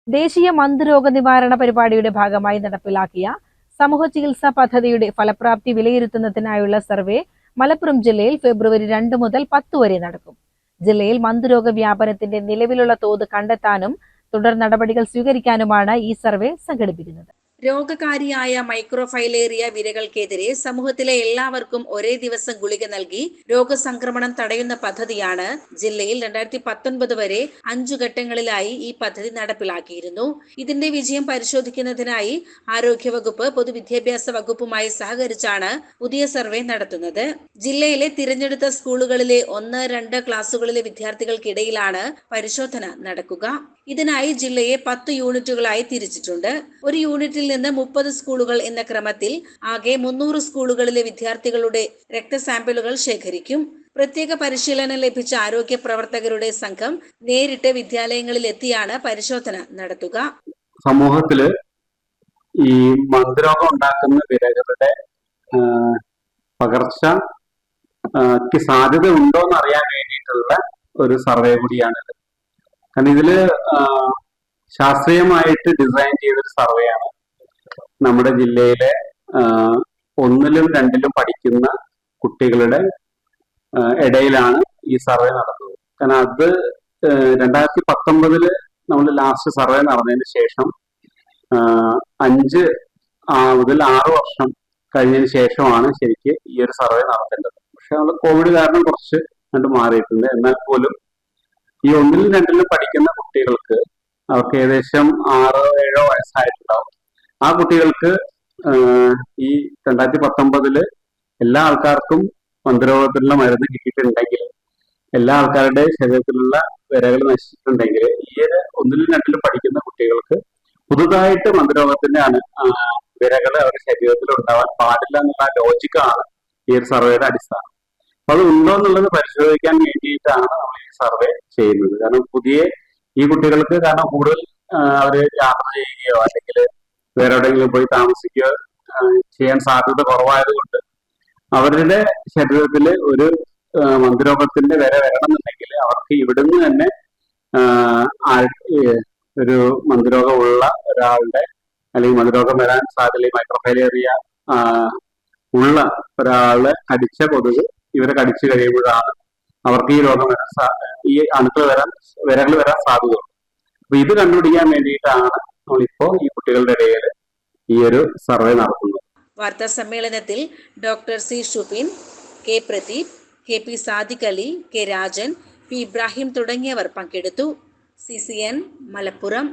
ദേശീയ മന്ദരോഗ നിവാരണ പരിപാടിയുടെ ഭാഗമായി നടപ്പിലാക്കിയ സമൂഹ ചികിത്സാ പദ്ധതിയുടെ ഫലപ്രാപ്തി വിലയിരുത്തുന്നതിനായുള്ള സർവേ മലപ്പുറം ജില്ലയിൽ ഫെബ്രുവരി 2 മുതൽ 10 വരെ നടക്കും. ജില്ലയിൽ മന്ദരോഗ വ്യാപനത്തിന്റെ നിലവിലുള്ള തോത് കണ്ടെത്താനും തുടർ നടപടികൾ സ്വീകരിക്കാനുമാണ് ഈ സർവേ സംഘടിപ്പിക്കുന്നത്. രോഗകാരിയായ മൈക്രോഫൈലേറിയ വിരകൾക്കെതിരെ സമൂഹത്തിലെ എല്ലാവർക്കും ഒരേ ദിവസം ഗുളിക നൽകി രോഗസംക്രമണം തടയുന്ന പദ്ധതിയാണ് ജില്ലയിൽ 2019 വരെ 5 ഘട്ടങ്ങളിലായി ഈ പദ്ധതി നടപ്പിലാക്കിയിരുന്നു. ഇതിന്റെ വിജയം പരിശോധിക്കുന്നതിനായി ആരോഗ്യവകുപ്പ് പൊതുവിദ്യാഭ്യാസ വകുപ്പുമായി സഹകരിച്ചാണ് പുതിയ സർവേ നടത്തുന്നത്. ജില്ലയിലെ തിരഞ്ഞെടുത്ത സ്കൂളുകളിലെ 1-2 ക്ലാസുകളിലെ വിദ്യാർത്ഥികൾക്കിടയിലാണ് പരിശോധന നടക്കുക. ഇതിനായി ജില്ലയെ 10 യൂണിറ്റുകളായി തിരിച്ചിട്ടുണ്ട്. ഒരു യൂണിറ്റിൽ നിന്ന് 30 സ്കൂളുകൾ എന്ന ക്രമത്തിൽ ആകെ 300 സ്കൂളുകളിലെ വിദ്യാർത്ഥികളുടെ രക്തസാമ്പിളുകൾ ശേഖരിക്കും. പ്രത്യേക പരിശീലനം ലഭിച്ച ആരോഗ്യ പ്രവർത്തകരുടെ സംഘം നേരിട്ട് വിദ്യാലയങ്ങളിൽ എത്തിയാണ് പരിശോധന നടത്തുക. സമൂഹത്തില് ഈ മന്ദരോഗം ഉണ്ടാക്കുന്ന വിരകളുടെ പകർച്ചയ്ക്ക് സാധ്യത ഉണ്ടോ എന്ന് അറിയാൻ വേണ്ടിയിട്ടുള്ള ഒരു സർവേ കൂടിയാണിത്. കാരണം ഇതില് ശാസ്ത്രീയമായിട്ട് ഡിസൈൻ ചെയ്തൊരു സർവേയാണ്. നമ്മുടെ ജില്ലയിലെ 1-ലും 2-ലും പഠിക്കുന്ന കുട്ടികളുടെ ഇടയിലാണ് ഈ സർവേ നടന്നത്. കാരണം അത് 2019 നമ്മൾ ലാസ്റ്റ് സർവേ നടന്നതിന് ശേഷം 5 മുതൽ 6 വർഷം കഴിഞ്ഞതിന് ശേഷമാണ് ശരിക്ക് ഈ ഒരു സർവേ നടത്തേണ്ടത്. പക്ഷെ നമ്മൾ കോവിഡ് കാരണം കുറച്ച് കണ്ട് മാറിയിട്ടുണ്ട്. എന്നാൽ പോലും ഈ 1-ലും 2-ലും പഠിക്കുന്ന കുട്ടികൾക്ക് അവർക്ക് ഏകദേശം 6-7 വയസ്സായിട്ടുണ്ടാവും. ആ കുട്ടികൾക്ക് ഈ 2019 എല്ലാ ആൾക്കാർക്കും മന്ദരോഗത്തിനുള്ള മരുന്ന് കിട്ടിയിട്ടുണ്ടെങ്കിൽ, എല്ലാ ആൾക്കാരുടെ ശരീരത്തിലുള്ള വിരകൾ നശിച്ചിട്ടുണ്ടെങ്കിൽ, ഈ 1-ലും 2-ലും പഠിക്കുന്ന കുട്ടികൾക്ക് പുതുതായിട്ട് മന്ദരോഗത്തിന്റെ വിരകൾ അവരുടെ ശരീരത്തിൽ ഉണ്ടാവാൻ പാടില്ല എന്നുള്ള ലോജിക്കാണ് ഈ ഒരു സർവേയുടെ അടിസ്ഥാനം. അപ്പൊ അത് ഉണ്ടോ എന്നുള്ളത് പരിശോധിക്കാൻ വേണ്ടിയിട്ടാണ് നമ്മൾ ഈ സർവേ ചെയ്യുന്നത്. കാരണം ഈ കുട്ടികൾക്ക് കാരണം കൂടുതൽ അവര് യാത്ര ചെയ്യുകയോ അല്ലെങ്കിൽ വേറെ എവിടെയെങ്കിലും പോയി താമസിക്കുകയോ ചെയ്യാൻ സാധ്യത കുറവായതുകൊണ്ട് അവരുടെ ശരീരത്തിൽ ഒരു മന്ദരോഗത്തിന്റെ വിര വരണമെന്നുണ്ടെങ്കിൽ അവർക്ക് ഇവിടുന്ന് തന്നെ ഒരു മന്ദരോഗമുള്ള ഒരാളുടെ അല്ലെങ്കിൽ മന്ദരോഗം വരാൻ സാധ്യത മൈക്രോഫൈലേറിയ ഉള്ള ഒരാളെ കടിച്ച കൊതുക് ഇവരെ കടിച്ചു കഴിയുമ്പോഴാണ് അവർക്ക് ഈ രോഗം ഈ വിരകൾ വരാൻ സാധ്യതയുള്ളൂ. അപ്പൊ ഇത് കണ്ടുപിടിക്കാൻ വേണ്ടിയിട്ടാണ് നമ്മളിപ്പോ ഈ കുട്ടികളുടെ ഇടയിൽ ഈ ഒരു സർവേ നടത്തുന്നത്. വാർത്താ സമ്മേളനത്തിൽ ഡോക്ടർ സി ഷുഫീൻ, കെ പ്രദീപ്, കെ പി സാദിഖ് അലി, കെ രാജൻ, പി ഇബ്രാഹിം തുടങ്ങിയവർ പങ്കെടുത്തു. CCN മലപ്പുറം.